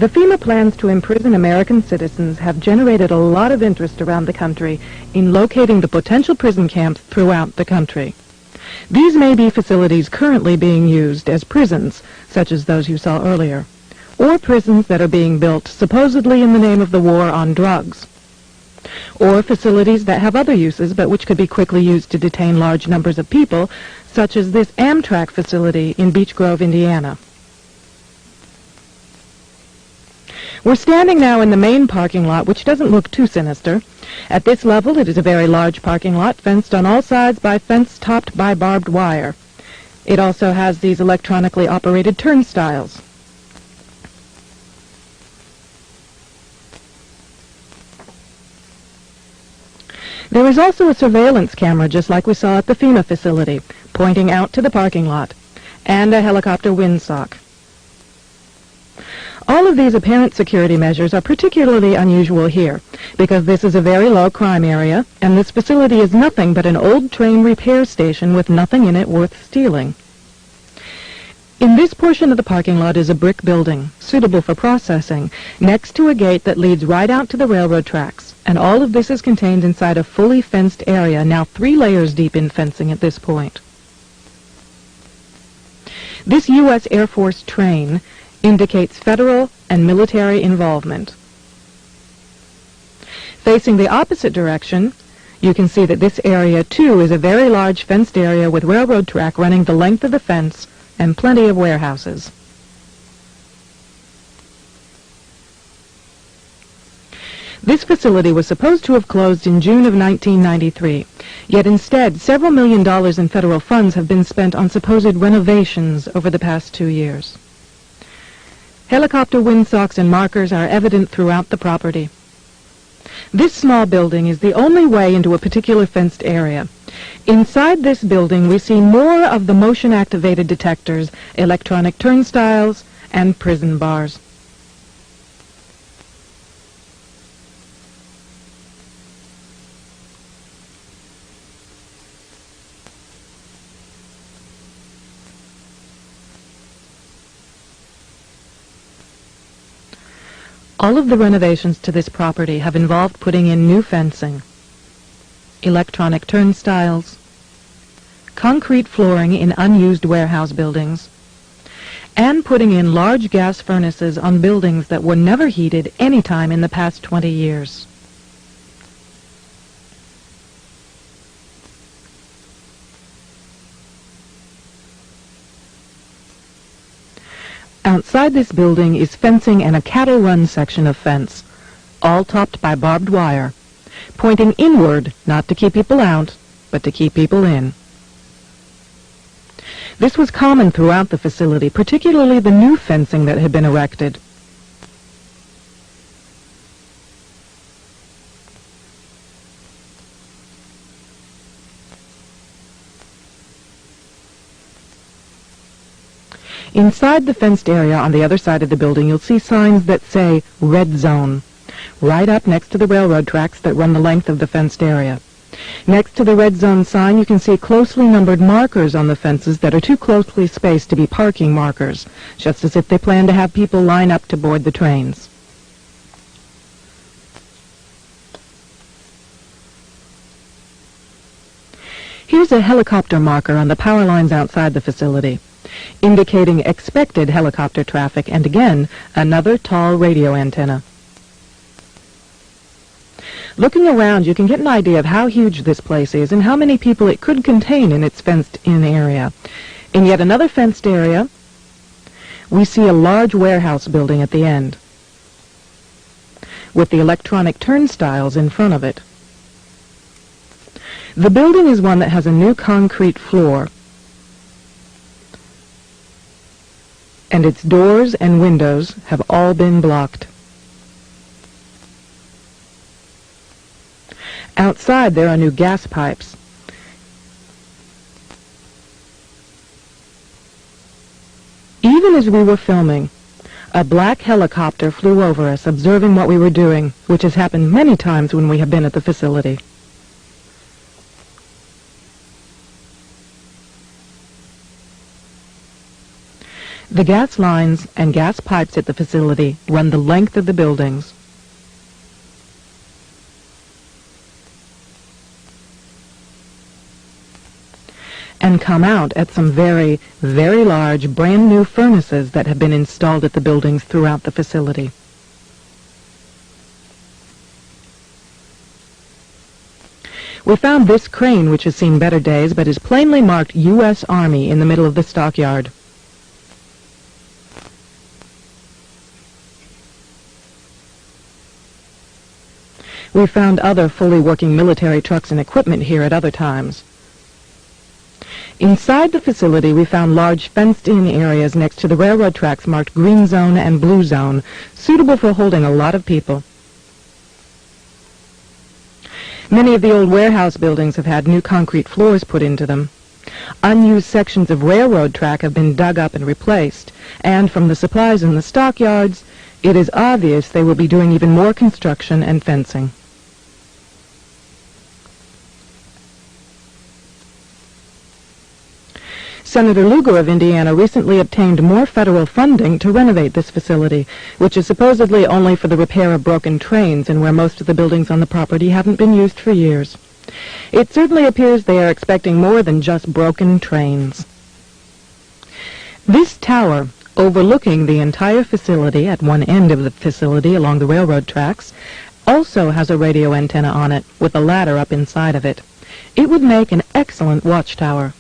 The Fema plans to imprison American citizens have generated a lot of interest around the country in locating the potential prison camps throughout the country. These may be facilities currently being used as prisons, such as those you saw earlier, or prisons that are being built supposedly in the name of the war on drugs, or facilities that have other uses but which could be quickly used to detain large numbers of people, such as this Amtrak facility in Beech Grove, Indiana. We're standing now in the main parking lot, which doesn't look too sinister. At this level, it is a very large parking lot, fenced on all sides by fence topped by barbed wire. It also has these electronically operated turnstiles. There is also a surveillance camera, just like we saw at the Fema facility, pointing out to the parking lot, and a helicopter windsock. All of these apparent security measures are particularly unusual here, because this is a very low crime area, and this facility is nothing but an old train repair station with nothing in it worth stealing. In this portion of the parking lot is a brick building, suitable for processing, next to a gate that leads right out to the railroad tracks, and all of this is contained inside a fully fenced area, now 3 layers deep in fencing at this point. This U.S. Air Force train indicates federal and military involvement. Facing the opposite direction, you can see that this area, too, is a very large fenced area with railroad track running the length of the fence and plenty of warehouses. This facility was supposed to have closed in June of 1993, yet instead several $million in federal funds have been spent on supposed renovations over the past 2 years. Helicopter windsocks and markers are evident throughout the property. This small building is the only way into a particular fenced area. Inside this building, we see more of the motion-activated detectors, electronic turnstiles, and prison bars. All of the renovations to this property have involved putting in new fencing, electronic turnstiles, concrete flooring in unused warehouse buildings, and putting in large gas furnaces on buildings that were never heated any time in the past 20 years. Outside this building is fencing and a cattle run section of fence, all topped by barbed wire, pointing inward, not to keep people out, but to keep people in. This was common throughout the facility, particularly the new fencing that had been erected. Inside the fenced area on the other side of the building, you'll see signs that say Red Zone, right up next to the railroad tracks that run the length of the fenced area. Next to the Red Zone sign, you can see closely numbered markers on the fences that are too closely spaced to be parking markers, just as if they plan to have people line up to board the trains. Here's a helicopter marker on the power lines outside the facility, indicating expected helicopter traffic, and again, another tall radio antenna. Looking around, you can get an idea of how huge this place is and how many people it could contain in its fenced-in area. In yet another fenced area, we see a large warehouse building at the end, with the electronic turnstiles in front of it. The building is one that has a new concrete floor, and its doors and windows have all been blocked. Outside, there are new gas pipes. Even as we were filming, a black helicopter flew over us, observing what we were doing, which has happened many times when we have been at the facility. The gas lines and gas pipes at the facility run the length of the buildings. And come out at some very, very large, brand new furnaces that have been installed at the buildings throughout the facility. We found this crane, which has seen better days, but is plainly marked U.S. Army in the middle of the stockyard. We found other fully working military trucks and equipment here at other times. Inside the facility, we found large fenced-in areas next to the railroad tracks marked Green Zone and Blue Zone, suitable for holding a lot of people. Many of the old warehouse buildings have had new concrete floors put into them. Unused sections of railroad track have been dug up and replaced, and from the supplies in the stockyards, it is obvious they will be doing even more construction and fencing. Senator Lugar of Indiana recently obtained more federal funding to renovate this facility, which is supposedly only for the repair of broken trains and where most of the buildings on the property haven't been used for years. It certainly appears they are expecting more than just broken trains. This tower, overlooking the entire facility at one end of the facility along the railroad tracks, also has a radio antenna on it with a ladder up inside of it. It would make an excellent watchtower.